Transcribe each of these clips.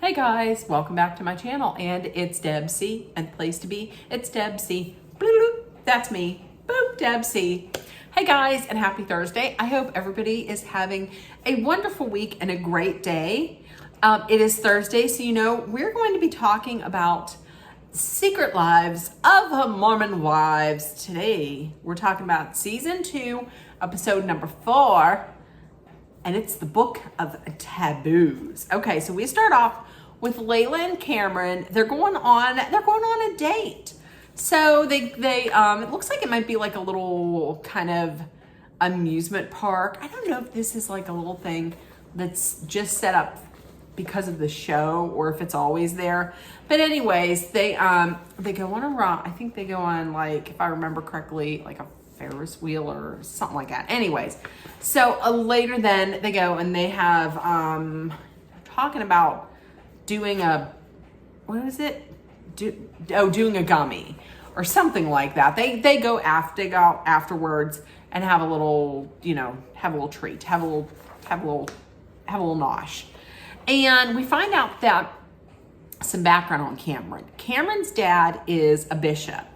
Hey guys, welcome back to my channel, and it's Deb C, and the place to be, it's Deb C. Bloop, bloop, that's me. Boop, Deb C. Hey guys, and happy Thursday. I hope everybody is having a wonderful week and a great day. It is Thursday, so we're going to be talking about Secret Lives of Mormon Wives. Today, we're talking about season 2, episode number 4. And it's the Book of Taboos. Okay, so we start off with Layla and Cameron. They're going on a date. So they it looks like it might be like a little kind of amusement park. I don't know if this is like a little thing that's just set up because of the show or if it's always there. But anyways, they go on a ride. I think they go on, like, if I remember correctly, like a Ferris wheel or something like that. Anyways, so later then they go and they have talking about doing doing a gummy or something like that. They go afterwards and have a little treat, have a little nosh. And we find out that some background on Cameron. Cameron's dad is a bishop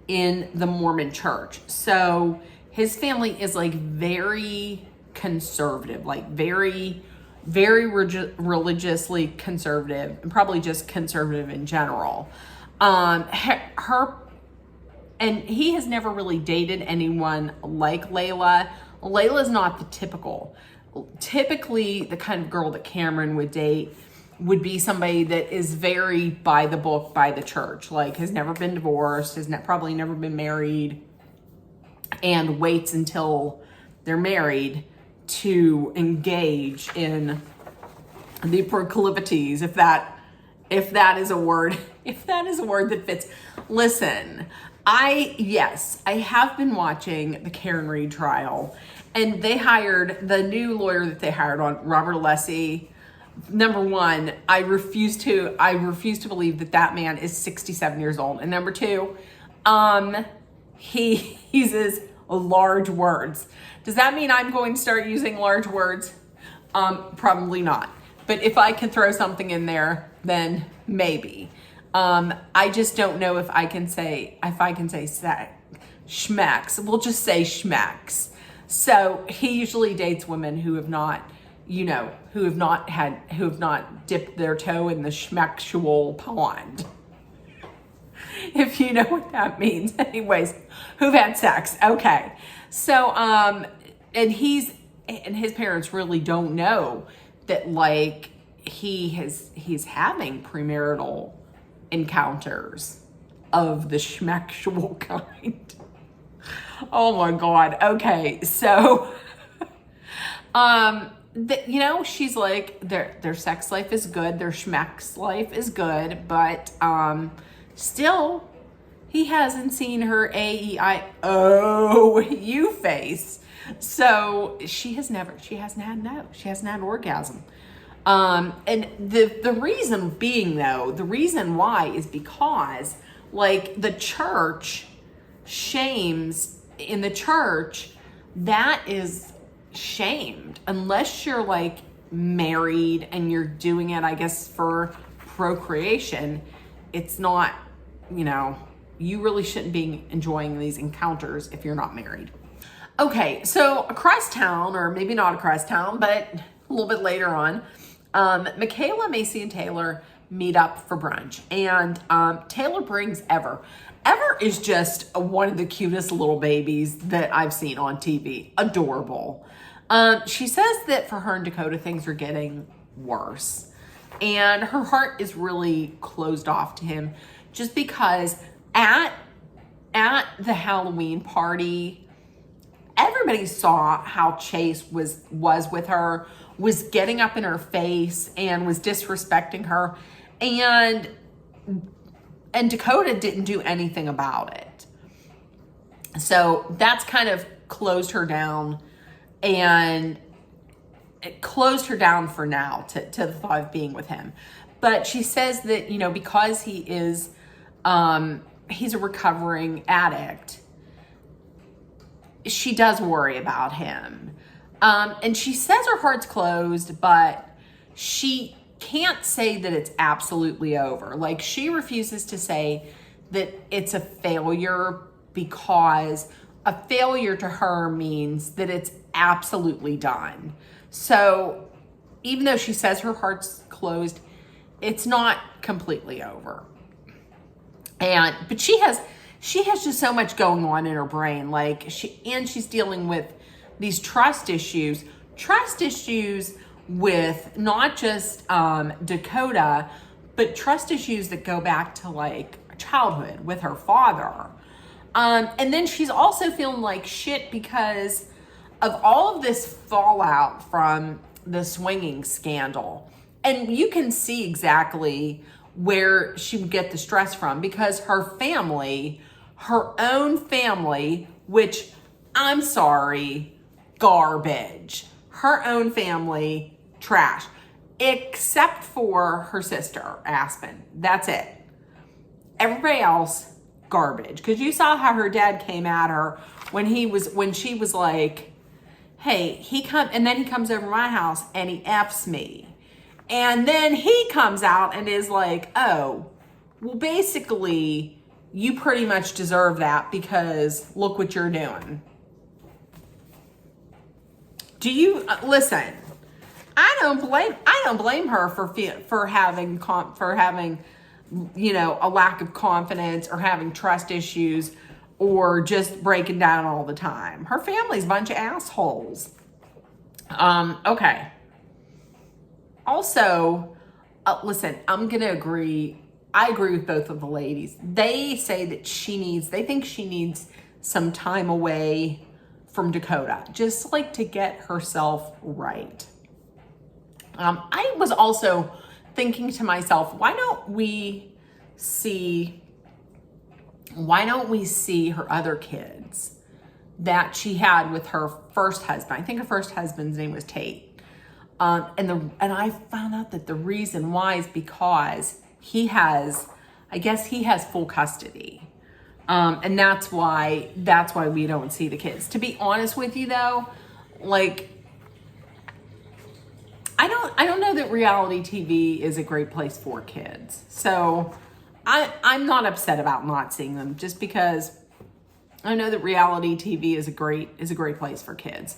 in the Mormon church. So his family is like very conservative, like very, very religiously conservative, and probably just conservative in general. And he has never really dated anyone like Layla. Layla's not the typically the kind of girl that Cameron would date would be somebody that is very by the book, by the church, like has never been divorced, has probably never been married, and waits until they're married to engage in the proclivities, if that is a word, that fits. Listen, I have been watching the Karen Reed trial, and the new lawyer that they hired on, Robert Alessi. Number one, I refuse to believe that man is 67 years old. And number two, he uses large words. Does that mean I'm going to start using large words? Probably not. But if I can throw something in there, then maybe. I just don't know if I can say schmacks. We'll just say schmacks. So he usually dates women who have not dipped their toe in the schmexual pond. If you know what that means. Anyways, who've had sex. Okay. So, and his parents really don't know that, like, he's having premarital encounters of the schmexual kind. Oh my God. Okay. So, she's like, their sex life is good, their schmex life is good, but still, he hasn't seen her A-E-I-O-U face. So she hasn't had an orgasm. And the reason being, though, the reason why is because, like, the church shames, in the church, that is shamed unless you're like married and you're doing it, I guess, for procreation. It's not, you really shouldn't be enjoying these encounters if you're not married. Okay, so across town, or maybe not across town, but a little bit later on, Michaela, Macy, and Taylor meet up for brunch, and Taylor brings Ever. Ever is just one of the cutest little babies that I've seen on TV. Adorable. She says that for her and Dakota, things are getting worse. And her heart is really closed off to him just because at the Halloween party, everybody saw how Chase was with her, was getting up in her face and was disrespecting her. And Dakota didn't do anything about it. So that's kind of closed her down, and it closed her down for now to the thought of being with him. But she says that, because he is, he's a recovering addict, she does worry about him. And she says her heart's closed, but she can't say that it's absolutely over. Like, she refuses to say that it's a failure, because a failure to her means that it's absolutely done. So even though she says her heart's closed, it's not completely over. But she has just so much going on in her brain. Like, she's dealing with these trust issues with not just Dakota, but trust issues that go back to like childhood with her father. And then she's also feeling like shit because of all of this fallout from the swinging scandal. And you can see exactly where she would get the stress from, because her family, her own family, which, I'm sorry, garbage. Her own family, trash. Except for her sister, Aspen. That's it. Everybody else, garbage. Because you saw how her dad came at her when she was like, hey, and then he comes over to my house and he F's me. And then he comes out and is like, oh, well, basically, you pretty much deserve that because look what you're doing. Do you listen? I don't blame her for having a lack of confidence, or having trust issues, or just breaking down all the time. Her family's a bunch of assholes. Okay. Also, listen, I'm going to agree. I agree with both of the ladies. They say that they think she needs some time away from Dakota, just like to get herself right. I was also thinking to myself, why don't we see her other kids that she had with her first husband? I think her first husband's name was Tate. And I found out that the reason why is because he has full custody. And that's why we don't see the kids. To be honest with you though, like, I don't know that reality TV is a great place for kids. So I'm not upset about not seeing them, just because I know that reality TV is a great place for kids.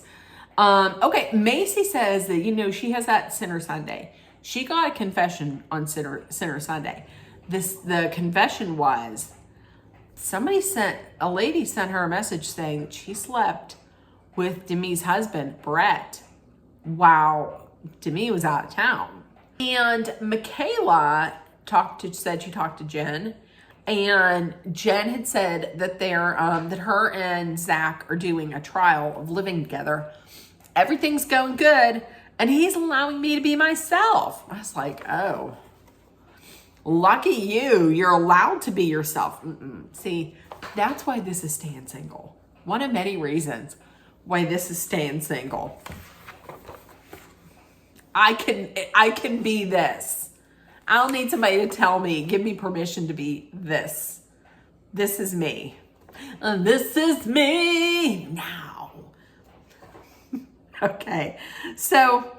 Okay, Macy says that, she has that Sinner Sunday. She got a confession on Sinner Sunday. The confession was, a lady sent her a message saying that she slept with Demi's husband, Brett, while Demi was out of town. And Michaela said she talked to Jen, and Jen had said that that her and Zach are doing a trial of living together. Everything's going good, and he's allowing me to be myself. I was like, oh, lucky you. You're allowed to be yourself. See, that's why this is staying single. One of many reasons why this is staying single. I can be this. I don't need somebody to tell me, give me permission to be this. This is me. This is me now. Okay, so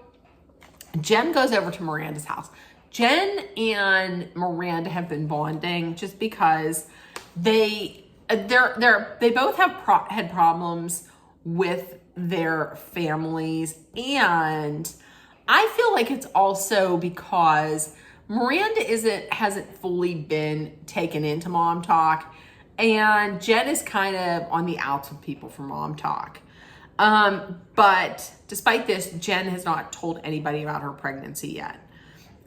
Jen goes over to Miranda's house. Jen and Miranda have been bonding just because they both had problems with their families, and I feel like it's also because Miranda hasn't fully been taken into Mom Talk, and Jen is kind of on the outs with people from Mom Talk. But despite this, Jen has not told anybody about her pregnancy yet.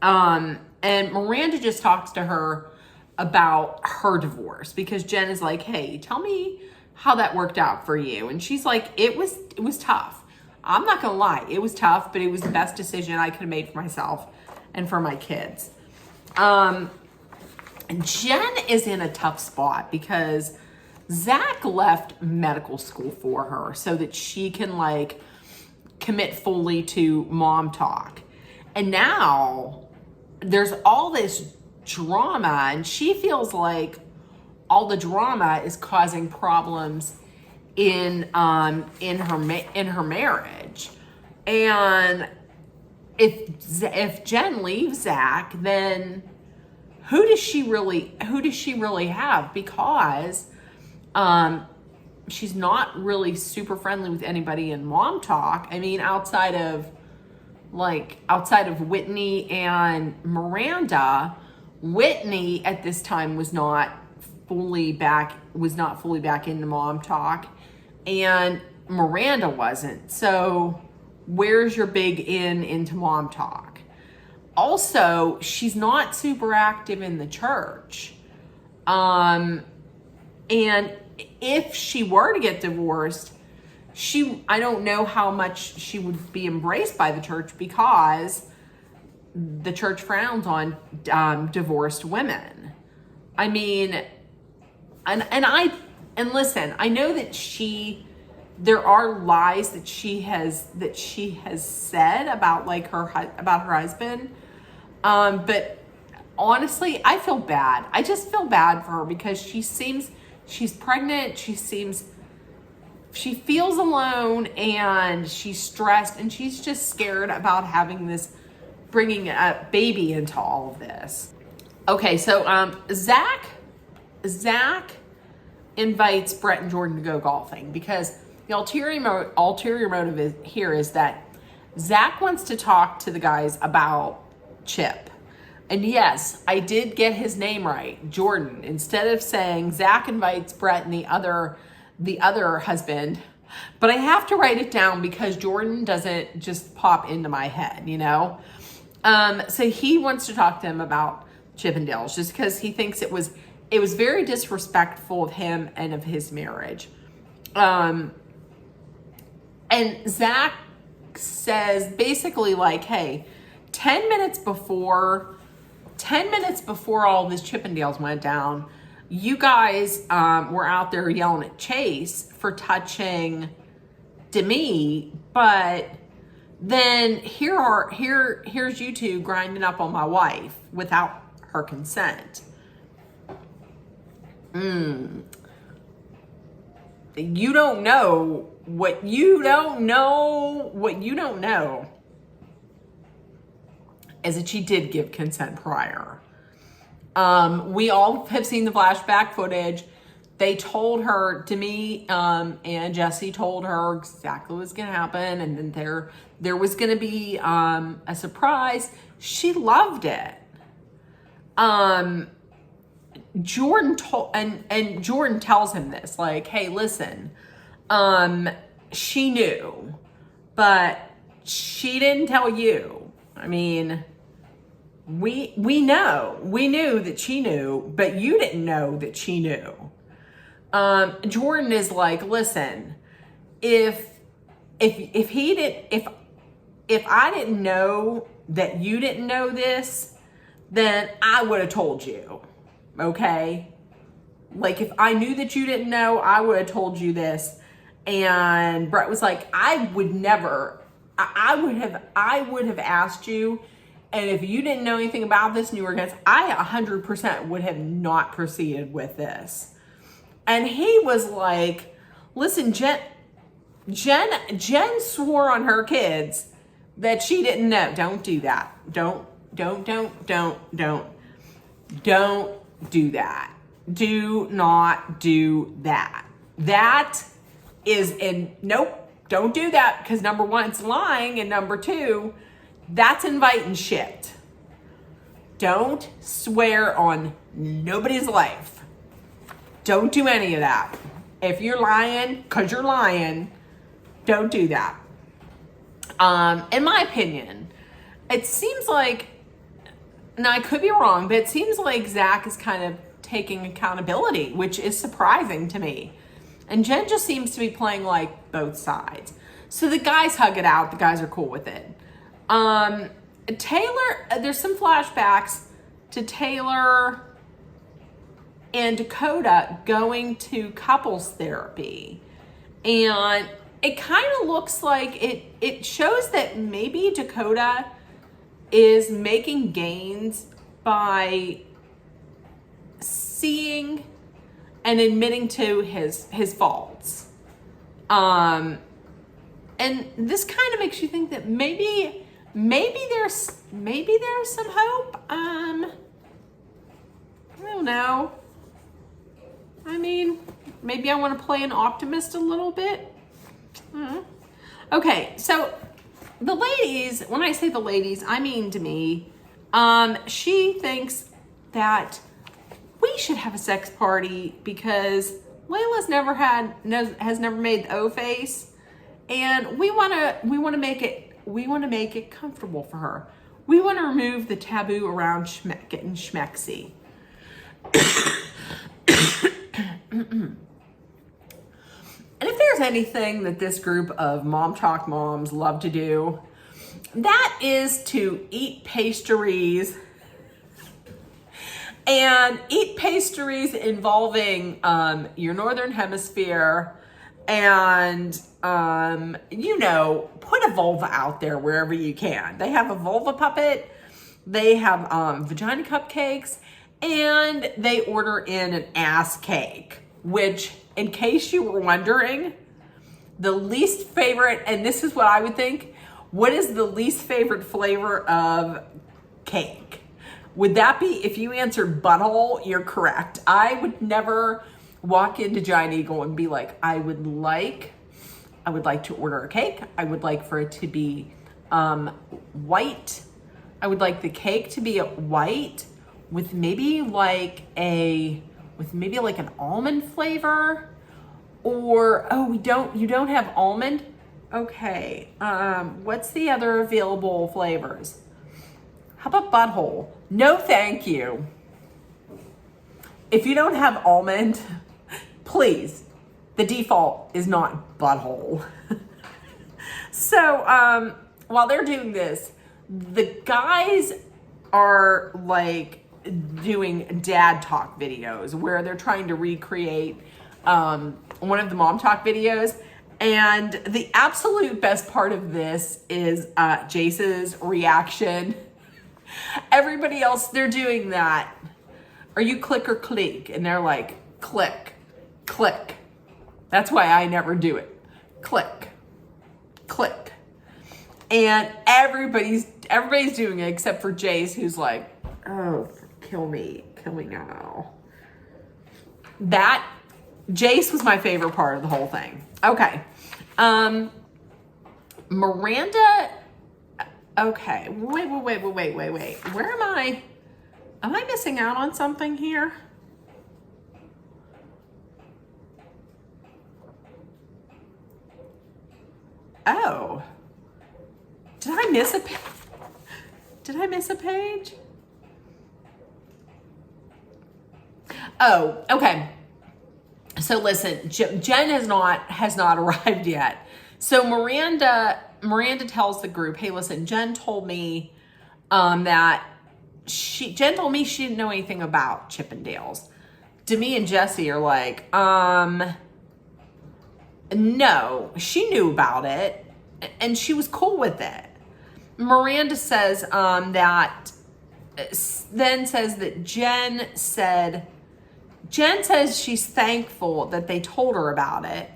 And Miranda just talks to her about her divorce, because Jen is like, hey, tell me how that worked out for you. And she's like, it was tough. I'm not gonna lie, it was tough, but it was the best decision I could have made for myself and for my kids. Jen is in a tough spot because Zach left medical school for her so that she can commit fully to Mom Talk. And now there's all this drama, and she feels like all the drama is causing problems in her marriage. And if Jen leaves Zach, then who does she really have? Because she's not really super friendly with anybody in Mom Talk. I mean, outside of Whitney and Miranda, Whitney at this time was not fully back into Mom Talk, and Miranda wasn't. So where's your big into Mom Talk? Also, she's not super active in the church. And if she were to get divorced, I don't know how much she would be embraced by the church, because the church frowns on divorced women. I mean, and listen, I know that there are lies that she has said about her husband. But honestly, I feel bad. I just feel bad for her, because she's pregnant. She feels alone, and she's stressed, and she's just scared about bringing a baby into all of this. Okay, so Zach invites Brett and Jordan to go golfing, because the ulterior motive here is that Zach wants to talk to the guys about Chip. And yes, I did get his name right, Jordan. Instead of saying Zach invites Brett and the other husband, but I have to write it down because Jordan doesn't just pop into my head, So he wants to talk to him about Chippendales, just because he thinks it was very disrespectful of him and of his marriage. And Zach says basically hey, 10 minutes before all this Chippendales went down, you guys were out there yelling at Chase for touching Demi, but then here's you two grinding up on my wife without her consent. You don't know what you don't know is that she did give consent prior. We all have seen the flashback footage. They told her, Demi and Jesse told her exactly what was going to happen, and then there was going to be a surprise. She loved it. Jordan Jordan tells him this, hey, listen, she knew, but she didn't tell you. I mean, we knew that she knew, but you didn't know that she knew. Jordan is listen, if I didn't know that you didn't know this, then I would have told you. Okay? If I knew that you didn't know, I would have told you this. And Brett was I would never, I would have asked you. And if you didn't know anything about this and you were against, I 100% would have not proceeded with this. And he was listen, Jen swore on her kids that she didn't know. Don't do that. Don't do that. Do not do that. That is nope, don't do that, because number one, it's lying, and number two, that's inviting shit. Don't swear on nobody's life. Don't do any of that. If you're lying, because you're lying, don't do that. In my opinion, it seems now I could be wrong, but it seems Zach is kind of taking accountability, which is surprising to me. And Jen just seems to be playing both sides. So the guys hug it out. The guys are cool with it. Taylor, there's some flashbacks to Taylor and Dakota going to couples therapy. And it kind of looks like it shows that maybe Dakota is making gains by seeing and admitting to his faults. And this kind of makes you think that maybe maybe there's some hope. I don't know. I mean, maybe I want to play an optimist a little bit. Okay, so the ladies, when I say the ladies, I mean Demi. She thinks that we should have a sex party because Layla's has never made the O face, and we want to make it comfortable for her. We want to remove the taboo around getting schmexy. And if there's anything that this group of Mom Talk moms love to do, that is to eat pastries. And eat pastries involving your northern hemisphere and, put a vulva out there wherever you can. They have a vulva puppet. They have vagina cupcakes. And they order in an ass cake, which, in case you were wondering, the least favorite, and this is what I would think, what is the least favorite flavor of cake? Would that be, if you answered butthole, you're correct. I would never walk into Giant Eagle and be like, I would like to order a cake. I would like for it to be white. I would like the cake to be white with maybe like an almond flavor. Or, you don't have almond? Okay, what's the other available flavors? How about butthole? No, thank you. If you don't have almond, please, the default is not butthole. So, while they're doing this, the guys are like doing dad talk videos where they're trying to recreate one of the Mom Talk videos. And the absolute best part of this is Jace's reaction. Everybody else, they're doing that. Are you click or click? And they're like, click, click. That's why I never do it. Click, click. And everybody's doing it except for Jace, who's like, oh, kill me now. That, Jace was my favorite part of the whole thing. Okay. Miranda, okay, wait. Where am I? Am I missing out on something here? Oh. Did I miss a page? Oh, okay. So listen, Jen has not arrived yet. So Miranda tells the group, hey, listen, Jen told me Jen told me she didn't know anything about Chippendales. Demi and Jesse are like, no, she knew about it and she was cool with it. Miranda says that Jen says she's thankful that they told her about it,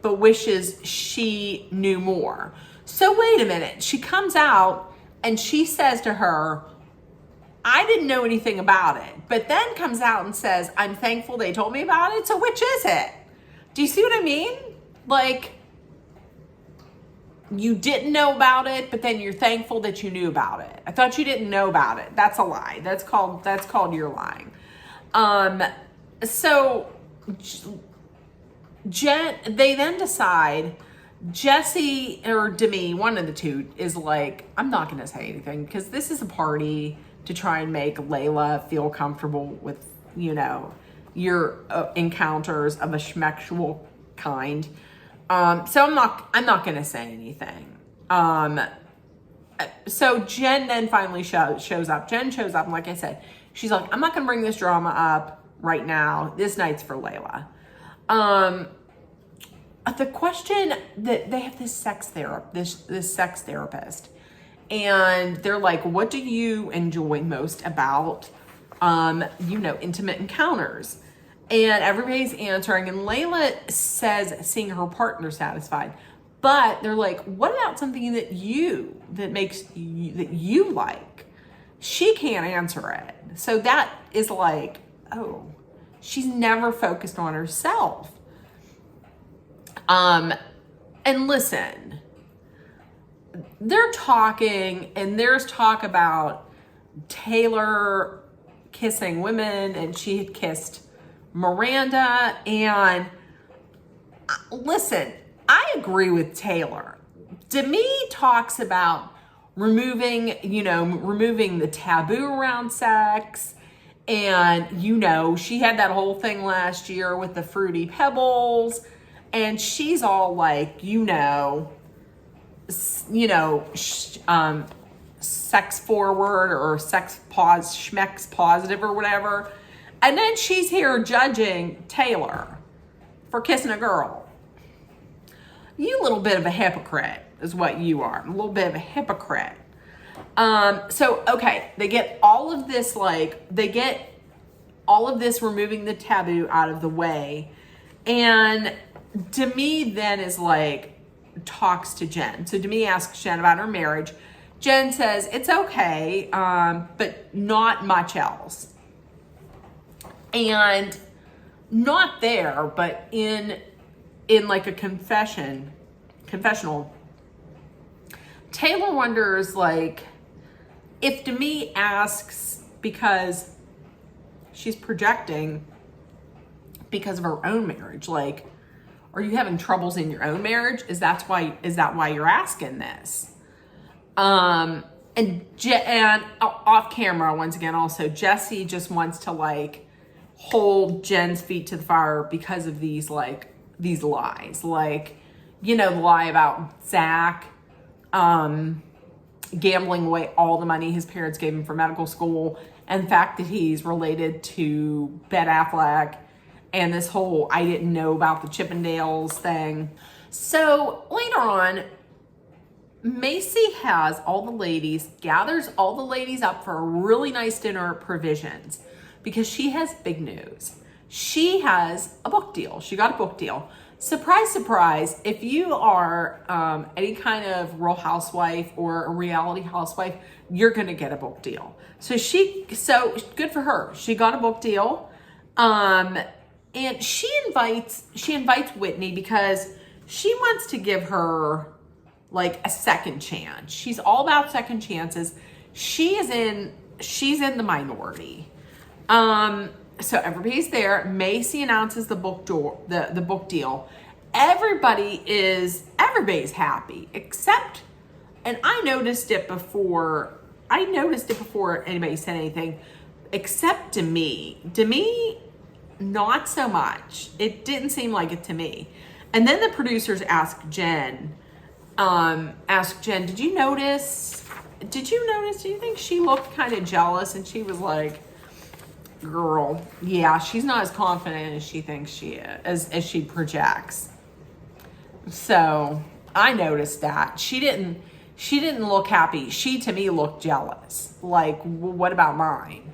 but wishes she knew more. So wait a minute. She comes out and she says to her, I didn't know anything about it, but then comes out and says, I'm thankful they told me about it. So which is it? Do you see what I mean? Like, you didn't know about it, but then you're thankful that you knew about it. I thought you didn't know about it. That's a lie. That's called you're lying. So they then decide, Jesse or Demi, one of the two, is like, I'm not going to say anything because this is a party to try and make Layla feel comfortable with, your encounters of a schmexual kind. So I'm not going to say anything. So Jen then finally shows up. Jen shows up, and like I said, she's like, I'm not going to bring this drama up right now. This night's for Layla. The question that they have this sex therapist, and they're like, what do you enjoy most about, intimate encounters? And everybody's answering, and Layla says seeing her partner satisfied. But they're like, what about something that you like? She can't answer it. So that is like, oh, she's never focused on herself. And listen, they're talking, and there's talk about Taylor kissing women, and she had kissed Miranda. And listen, I agree with Taylor. Demi talks about removing the taboo around sex. And, she had that whole thing last year with the Fruity Pebbles. And she's all like, sex forward or schmex positive or whatever. And then she's here judging Taylor for kissing a girl. You a little bit of a hypocrite is what you are. A little bit of a hypocrite. Okay, they get all of this, removing the taboo out of the way. And Demi then is talks to Jen. So Demi asks Jen about her marriage. Jen says, it's okay, but not much else. And not there, but in a confessional, Taylor wonders, if Demi asks because she's projecting because of her own marriage, are you having troubles in your own marriage? Is that why you're asking this? And off camera, once again, also, Jesse just wants to hold Jen's feet to the fire because of these lies. The lie about Zach gambling away all the money his parents gave him for medical school, and the fact that he's related to Ben Affleck, and this whole I didn't know about the Chippendales thing. So later on, Macy gathers all the ladies up for a really nice dinner at Provisions because she has big news. She has a book deal. She got a book deal. Surprise, surprise, if you are any kind of Real Housewife or a reality housewife, you're going to get a book deal. So good for her. She got a book deal. And she invites Whitney because she wants to give her a second chance. She's all about second chances. She's in the minority. So everybody's there. Macy announces the book deal. Everybody's happy except, and I noticed it before anybody said anything, except Demi. Demi, not so much. It didn't seem like it to me. And then the producers asked Jen, did you notice, do you think she looked kind of jealous? And she was like, girl, yeah, she's not as confident as she thinks she is, as she projects. So I noticed that. She didn't look happy. She, to me, looked jealous. What about mine?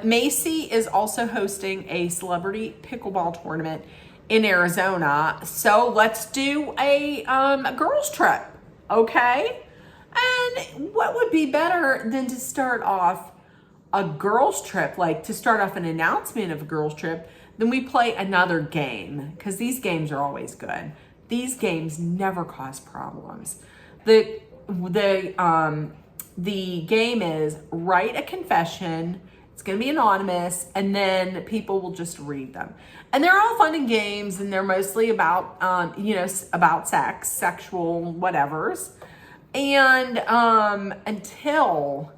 Macy is also hosting a celebrity pickleball tournament in Arizona. So let's do a girls trip, okay? And what would be better than to start off a girls trip, to start off an announcement of a girls trip, then we play another game, because these games are always good. These games never cause problems. The game is write a confession. It's going to be anonymous, and then people will just read them. And they're all fun and games, and they're mostly about, about sex, sexual whatevers. And until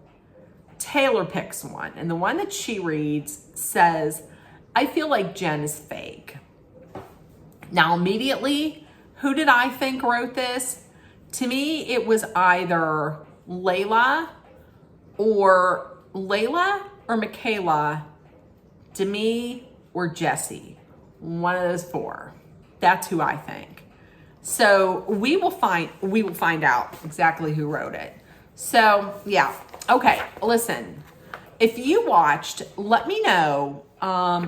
Taylor picks one, and the one that she reads says, I feel like Jen is fake. Now, immediately, who did I think wrote this? To me, it was either Layla or Michaela, Demi, or Jesse. One of those four. That's who I think. So we will find out exactly who wrote it. So yeah. Okay, listen. If you watched, let me know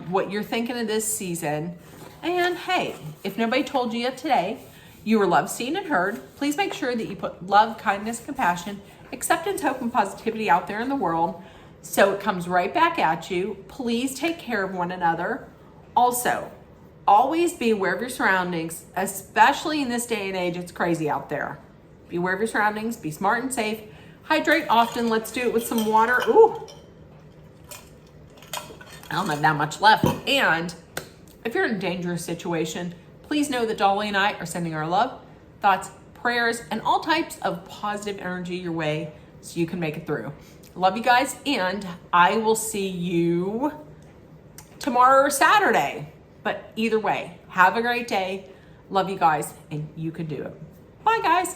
what you're thinking of this season. And hey, if nobody told you yet today, You are loved, seen, and heard. Please make sure that you put love, kindness, compassion, acceptance, hope, and positivity out there in the world so it comes right back at you. Please take care of one another. Also, always be aware of your surroundings, especially in this day and age. It's crazy out there. Be aware of your surroundings. Be smart and safe. Hydrate often. Let's do it with some water. Ooh, I don't have that much left. And if you're in a dangerous situation, please know that Dolly and I are sending our love, thoughts, prayers, and all types of positive energy your way so you can make it through. Love you guys, and I will see you tomorrow or Saturday. But either way, have a great day. Love you guys, and you can do it. Bye, guys.